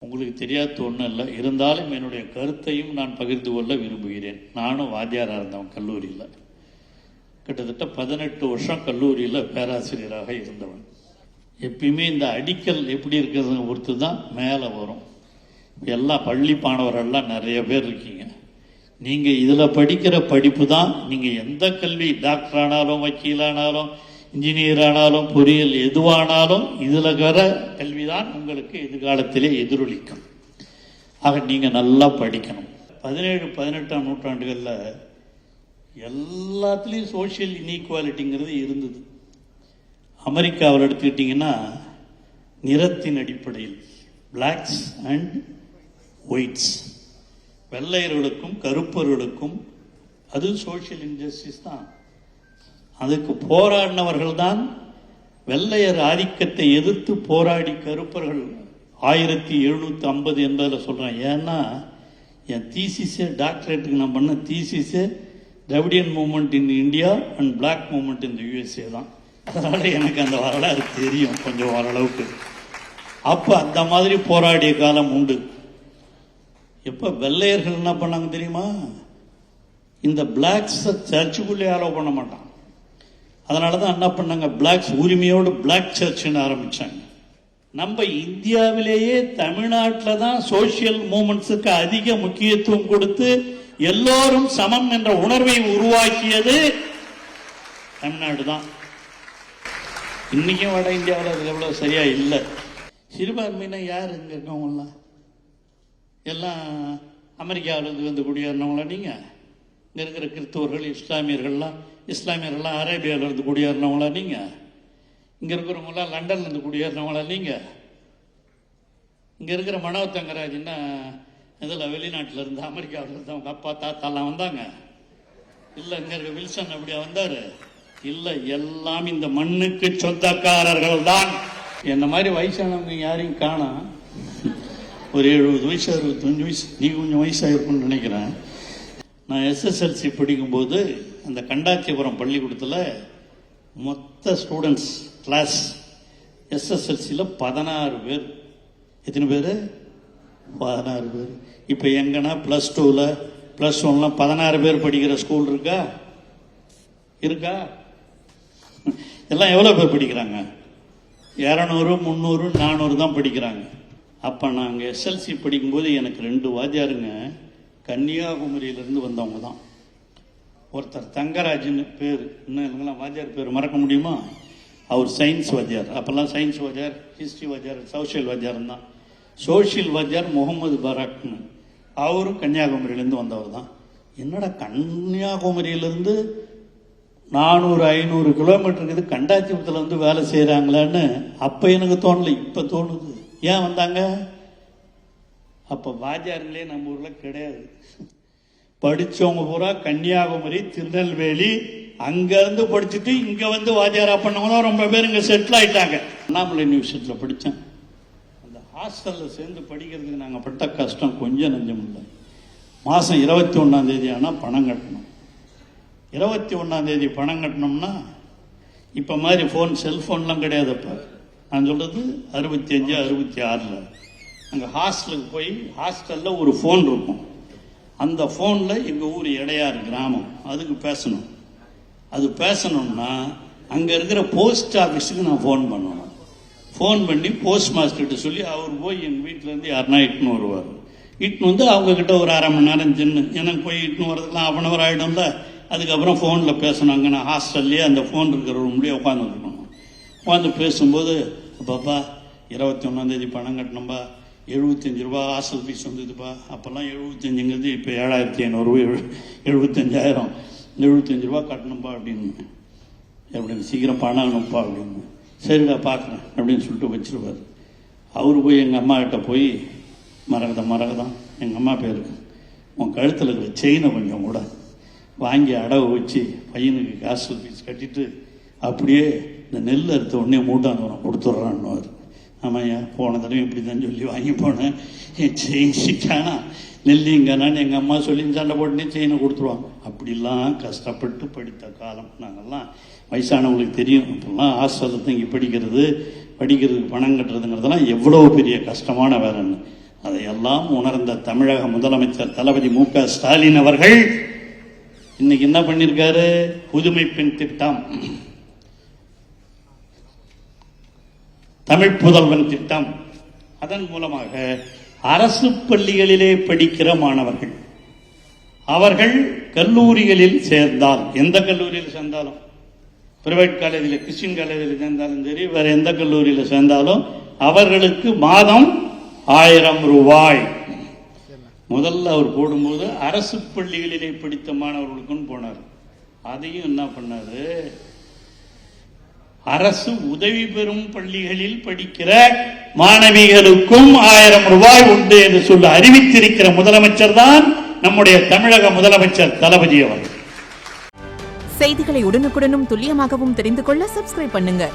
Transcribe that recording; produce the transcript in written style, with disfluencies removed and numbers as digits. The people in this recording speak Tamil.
உங்களுக்கு தெரியாத ஒன்றும் இல்லை, இருந்தாலும் என்னுடைய கருத்தையும் நான் பகிர்ந்து கொள்ள விரும்புகிறேன். நானும் வாத்தியாராக இருந்தவன் கல்லூரியில், கிட்டத்தட்ட 18 வருஷம் கல்லூரியில் பேராசிரியராக இருந்தவன். எப்பயுமே இந்த அடிக்கல் எப்படி இருக்கிறதுன்னு பொறுத்து தான் மேலே வரும். எல்லாம் பள்ளி மாணவர்கள்லாம் நிறைய பேர் இருக்கீங்க. நீங்கள் இதில் படிக்கிற படிப்பு தான் நீங்கள் எந்த கல்வி, டாக்டர் ஆனாலும் வக்கீலானாலும் இன்ஜினியர் ஆனாலும் பொறியியல் எதுவானாலும் இதில் வர கல்வி தான் உங்களுக்கு எதிர்காலத்திலே எதிரொலிக்கும். ஆக நீங்கள் நல்லா படிக்கணும். 17-18ஆம் நூற்றாண்டுகளில் எல்லாத்துலேயும் சோஷியல் இன்இக்வாலிட்டிங்கிறது இருந்தது. அமெரிக்காவில் எடுத்துக்கிட்டிங்கன்னா நிறத்தின் அடிப்படையில் பிளாக்ஸ் அண்ட் ஒயிட்ஸ், வெள்ளையர்களுக்கும் கருப்பர்களுக்கும் அது சோஷியல் இன்ஜஸ்டிஸ் தான். அதுக்கு போராடினவர்கள் தான் வெள்ளையர் ஆதிக்கத்தை எதிர்த்து போராடி கருப்பர்கள் 1750 என்பதில் சொல்கிறேன். ஏன்னா என் தீசிஸே, டாக்டரேட்டுக்கு நான் பண்ண தீசிஸே Dravidian movement in India and black movement in USA தான். அதனால் எனக்கு அந்த வரலாறு தெரியும் கொஞ்சம் ஓரளவுக்கு. அப்போ அந்த மாதிரி போராடிய காலம் உண்டு. எப்போ வெள்ளையர்கள் என்ன பண்ணாங்க தெரியுமா? இந்த பிளாக்ஸை சர்ச்சுக்குள்ளே அலோவ் பண்ண மாட்டான். அதனால தான் என்ன பண்ணாங்க, பிளாக்ஸ் உரிமையோடு பிளாக் சர்ச்சுன்னு ஆரம்பித்தாங்க. நம்ம இந்தியாவிலேயே தமிழ்நாட்டில் தான் சோசியல் மூமெண்ட்ஸுக்கு அதிக முக்கியத்துவம் கொடுத்து எல்லோரும் சமம் என்ற உணர்வை உருவாக்கியது தமிழ்நாடு தான். இன்னைக்கும் வட இந்தியாவில் அது எவ்வளோ சரியா இல்லை. சிறுபான்மையினா யார் இங்கே இருக்கவங்களாம்? எல்லாம் அமெரிக்காவிலேருந்து வந்து குடியேறினவங்களா? நீங்கள் இங்கே இருக்கிற கிறிஸ்தவர்கள், இஸ்லாமியர்கள்லாம் அரேபியாவிலேருந்து குடியேறினவங்களா? நீங்கள் இங்கே இருக்கிறவங்களாம் லண்டன்லேருந்து குடியேறினவங்களா? நீங்கள் இங்கே இருக்கிற மனோ தங்கராஜ்னா இதில் வெளிநாட்டிலேருந்து அமெரிக்காவிலேருந்து அவங்க அப்பா தாத்தாலாம் வந்தாங்க? இல்லை. இங்கே இருக்க வில்சன் அப்படியா வந்தார்? இல்லை. எல்லாம் இந்த மண்ணுக்கு சொந்தக்காரர்கள் தான். என்ன மாதிரி வயசானவங்க யாரையும் காணோம். ஒரு 70 வயசு 65 வயசு, நீ கொஞ்சம் வயசாக இருக்கும்னு நினைக்கிறேன். நான் எஸ்எஸ்எல்சி படிக்கும்போது அந்த கண்டாச்சிபுரம் பள்ளிக்கூடத்தில் மொத்த ஸ்டூடெண்ட்ஸ் கிளாஸ் எஸ்எஸ்எல்சியில் 16 பேர். எத்தனை பேர்? 16 பேர். இப்போ எங்கன்னா +2ல் +1லாம் 16 பேர் படிக்கிற ஸ்கூல் இருக்கா? எல்லாம் எவ்வளோ பேர் படிக்கிறாங்க? 200, 300, 400 தான் படிக்கிறாங்க. அப்போ நாங்கள் எஸ்எல்சி படிக்கும்போது எனக்கு 2 வாத்தியாருங்க கன்னியாகுமரியிலேருந்து வந்தவங்க தான். ஒருத்தர் தங்கராஜ்னு பேர், இன்னும் இல்லைங்களா வாத்தியார் பேர் மறக்க முடியுமா? அவர் சயின்ஸ் வாத்தியார். அப்போல்லாம் சயின்ஸ் வாத்தியார், ஹிஸ்ட்ரி வாத்தியார், சோஷியல் வாத்தியார் தான். சோஷியல் வாத்தியார் முகமது பராக்னு, அவரும் கன்னியாகுமரியிலேருந்து வந்தவர் தான். என்னடா கன்னியாகுமரியிலேருந்து 400-500 கிலோமீட்டருக்கு கண்டாச்சிபுரத்தில் வந்து வேலை செய்கிறாங்களான்னு அப்போ எனக்கு தோணலை, இப்போ தோணுது. ஏன் வந்தாங்க? அப்போ வாத்தியார்களே நம்ம ஊரில் கிடையாது. படித்தவங்க பூரா கன்னியாகுமரி, திருநெல்வேலி, அங்கேருந்து படிச்சுட்டு இங்கே வந்து வாத்தியாரா பண்ணவங்க தான் ரொம்ப பேர் இங்கே செட்டில் ஆகிட்டாங்க. அண்ணாமலை யூனிவர்சிட்டியில் படித்தேன். அந்த ஹாஸ்டலில் சேர்ந்து படிக்கிறதுக்கு நாங்கள் பட்ட கஷ்டம் கொஞ்சம் நஞ்சம் இல்லை. மாதம் 21ஆம் தேதி ஆனால் பணம் கட்டணும். 21ஆம் தேதி பணம் கட்டணும்னா இப்போ மாதிரி செல்ஃபோன்லாம் கிடையாது. அப்போ நான் சொல்கிறது 65, 66. அங்கே ஹாஸ்டலுக்கு போய் ஹாஸ்டலில் ஒரு ஃபோன் இருக்கும். அந்த ஃபோனில் எங்கள் ஊர் இடையாறு கிராமம், அதுக்கு பேசணும். அது பேசணும்னா அங்கே இருக்கிற போஸ்ட் ஆஃபீஸுக்கு நான் ஃபோன் பண்ணணும். ஃபோன் பண்ணி போஸ்ட் மாஸ்டர்கிட்ட சொல்லி அவர் போய் எங்கள் வீட்டிலேருந்து யாருன்னா இட்டுன்னு வருவார். இட்டுன்னு வந்து அவங்கக்கிட்ட ஒரு அரை மணி நேரம் சின்ன எனக்கு போய் இட்டுன்னு வரதுக்குலாம் 1/2 hour ஆகிடும்ல. அதுக்கப்புறம் ஃபோனில் பேசணும். அங்கே நான் ஹாஸ்டல்லையே அந்த ஃபோன் இருக்கிற ரூம்லேயே உட்காந்துருக்கணும். உட்காந்து பேசும்போது, பாப்பா 21ஆம் தேதி பணம் கட்டணும்பா, 75 ரூபா ஹாஸ்டல் ஃபீஸ் வந்ததுப்பா. அப்போல்லாம் 75ங்கிறது இப்போ 7500, 75,000, 75 ரூபா கட்டணும்பா அப்படின்னு. அப்படின்னு சீக்கிரம் பணம் அனுப்பா அப்படின்னு. சரிடா பார்க்குறேன் அப்படின்னு சொல்லிட்டு வச்சிருவார். அவர் போய் எங்கள் அம்மா கிட்ட போய், மரகதம் எங்கள் அம்மா பேருக்கு, உன் கழுத்தில் இருக்கிற செயினை கொஞ்சம் கூட வாங்கி அடவை வச்சு பையனுக்கு ஹாஸ்டல் ஃபீஸ் கட்டிட்டு அப்படியே இந்த நெல் அறுத்த உடனே மூட்டாங்க வரும் கொடுத்துட்றான்னுவார். ஆமாய்யா, போன தடவை இப்படி தான் சொல்லி வாங்கி போனேன், என் செயின் சிக்கானா நெல்லிங்கானான்னு எங்கள் அம்மா சொல்லி சண்டை போட்டுனே செயினை கொடுத்துருவாங்க. அப்படிலாம் கஷ்டப்பட்டு படித்த காலம். நாங்கள்லாம் வயசானவங்களுக்கு தெரியும். இப்போல்லாம் ஹாஸ்டலில் தங்கி படிக்கிறதுக்கு பணம் கட்டுறதுங்கிறதெல்லாம் எவ்வளோ பெரிய கஷ்டமான வேலைன்னு. அதையெல்லாம் உணர்ந்த தமிழக முதலமைச்சர் தளபதி மு.க. ஸ்டாலின் அவர்கள் இன்னைக்கு என்ன பண்ணிருக்காரு? புதுமை பெண் திட்டம், தமிழ் புதல்வன் திட்டம். அதன் மூலமாக அரசு பள்ளிகளிலே படிக்கிற மாணவர்கள் அவர்கள் கல்லூரிகளில் சேர்ந்தால், எந்த கல்லூரியில் சேர்ந்தாலும், பிரைவேட் காலேஜில், கிறிஸ்டின் காலேஜில் சேர்ந்தாலும் சரி, வேற எந்த கல்லூரியில் சேர்ந்தாலும் அவர்களுக்கு மாதம் 1000 ரூபாய். முதல்ல அவர் போடும்போது அரசு பள்ளிகளிலே படித்த மாணவர்களுக்கும் போனார். அதையும் என்ன பண்ணாரு? அரசு உதவி பெறும் பள்ளிகளில் படிக்கிற மாணவிகளுக்கும் 1000 ரூபாய் உண்டு என்று சொல்லி அறிவித்திருக்கிற முதலமைச்சர் தான் நம்முடைய தமிழக முதலமைச்சர் தளபதி அவர்கள். செய்திகளை உடனுக்குடனும் துல்லியமாகவும் தெரிந்து கொள்ள சப்ஸ்கிரைப் பண்ணுங்க.